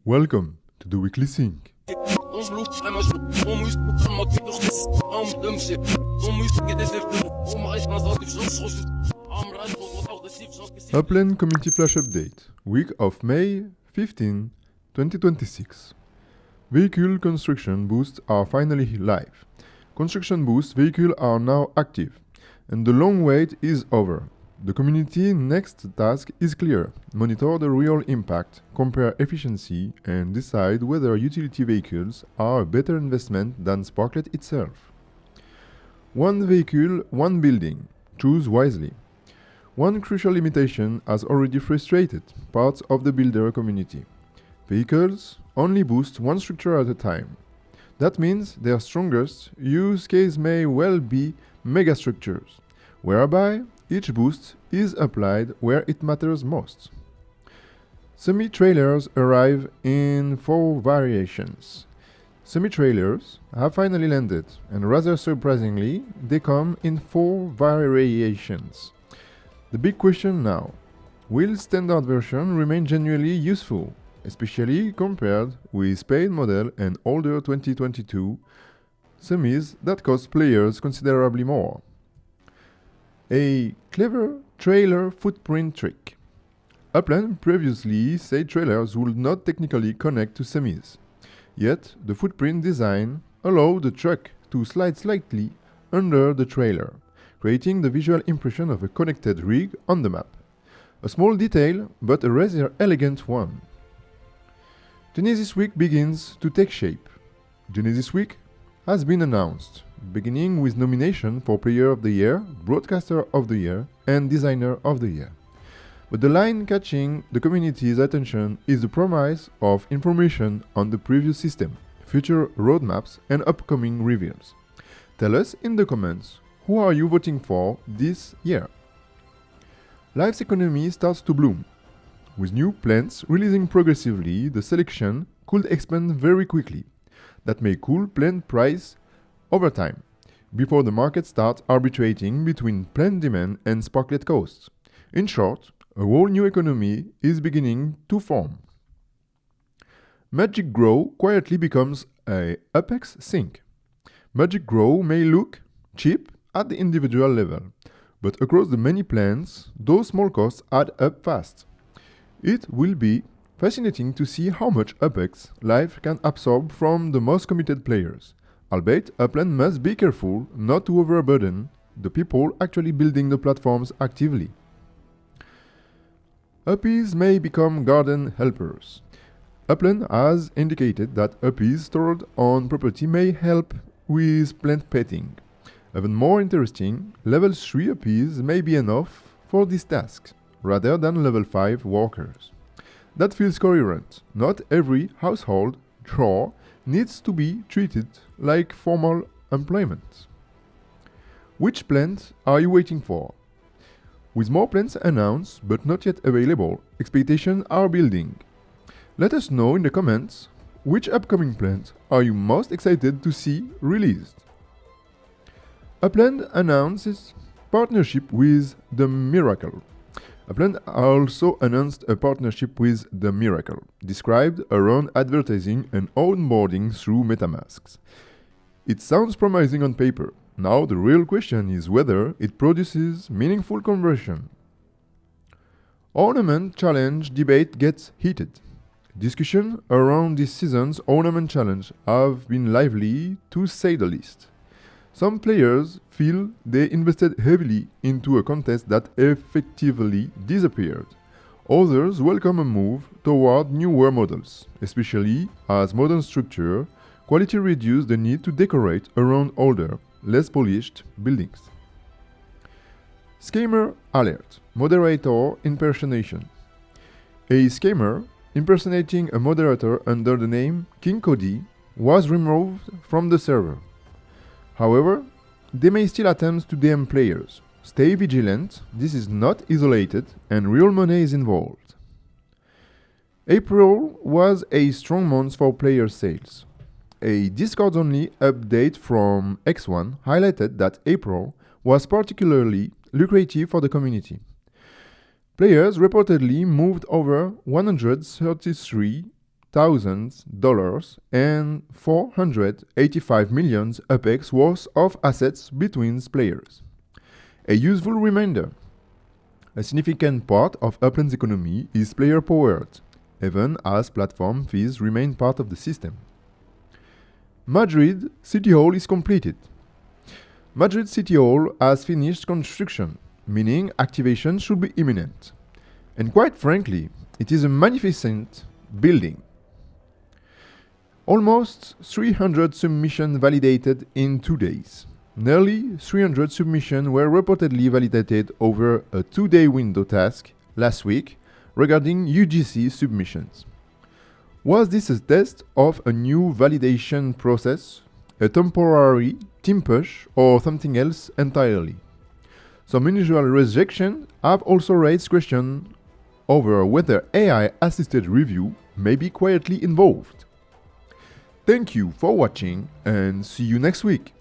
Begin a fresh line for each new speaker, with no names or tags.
Welcome to the Weekly Sync. Upland Community Flash Update, week of May 15, 2026. Vehicle construction boosts are finally live. Construction boost vehicles are now active, and the long wait is over. The community next task is clear: monitor the real impact, compare efficiency, and decide whether utility vehicles are a better investment than Sparklet itself. One vehicle, one building. Choose wisely. One crucial limitation has already frustrated parts of the builder community. Vehicles only boost one structure at a time. That means their strongest use case may well be megastructures, whereby each boost is applied where it matters most. Semi-trailers arrive in 4 variations. Semi-trailers have finally landed, and rather surprisingly, they come in 4 variations. The big question now: will standard version remain genuinely useful, especially compared with Spade model and older 2022 semis that cost players considerably more? A clever trailer footprint trick. Upland previously said trailers would not technically connect to semis. Yet, the footprint design allowed the truck to slide slightly under the trailer, creating the visual impression of a connected rig on the map. A small detail, but a rather elegant one. Genesis Week begins to take shape. Genesis Week has been announced, beginning with nomination for Player of the Year, Broadcaster of the Year, and Designer of the Year. But the line catching the community's attention is the promise of information on the previous system, future roadmaps, and upcoming reveals. Tell us in the comments, who are you voting for this year? Life's economy starts to bloom. With new plants releasing progressively, the selection could expand very quickly. That may cool plant price over time, before the market starts arbitrating between plant demand and Sparklet costs. In short, a whole new economy is beginning to form. Magic Grow quietly becomes a Apex sink. Magic Grow may look cheap at the individual level, but across the many plants, those small costs add up fast. It will be fascinating to see how much Apex Life can absorb from the most committed players. Albeit, Upland must be careful not to overburden the people actually building the platforms actively. Uppies may become garden helpers. Upland has indicated that uppies stored on property may help with plant petting. Even more interesting, level 3 uppies may be enough for this task, rather than level 5 workers. That feels coherent. Not every household chore needs to be treated like formal employment. Which plant are you waiting for? With more plants announced but not yet available, expectations are building. Let us know in the comments which upcoming plant are you most excited to see released. Upland announces partnership with The Miracle. Upland also announced a partnership with The Miracle, described around advertising and onboarding through MetaMasks. It sounds promising on paper. Now the real question is whether it produces meaningful conversion. Ornament Challenge debate gets heated. Discussion around this season's Ornament Challenge have been lively, to say the least. Some players feel they invested heavily into a contest that effectively disappeared. Others welcome a move toward newer models, especially as modern structure quality reduces the need to decorate around older, less polished buildings. Scammer Alert. Moderator Impersonation. A scammer impersonating a moderator under the name King Cody was removed from the server. However, they may still attempt to DM players. Stay vigilant, this is not isolated and real money is involved. April was a strong month for player sales. A Discord-only update from X1 highlighted that April was particularly lucrative for the community. Players reportedly moved over $100,000 and 485 million UPEX worth of assets between players. A useful reminder: a significant part of Upland's economy is player-powered, even as platform fees remain part of the system. Madrid City Hall is completed. Madrid City Hall has finished construction, meaning activation should be imminent. And quite frankly, it is a magnificent building. Almost 300 submissions validated in 2 days. Nearly 300 submissions were reportedly validated over a 2-day window task last week regarding UGC submissions. Was this a test of a new validation process, a temporary team push, or something else entirely? Some unusual rejections have also raised questions over whether AI-assisted review may be quietly involved. Thank you for watching and see you next week.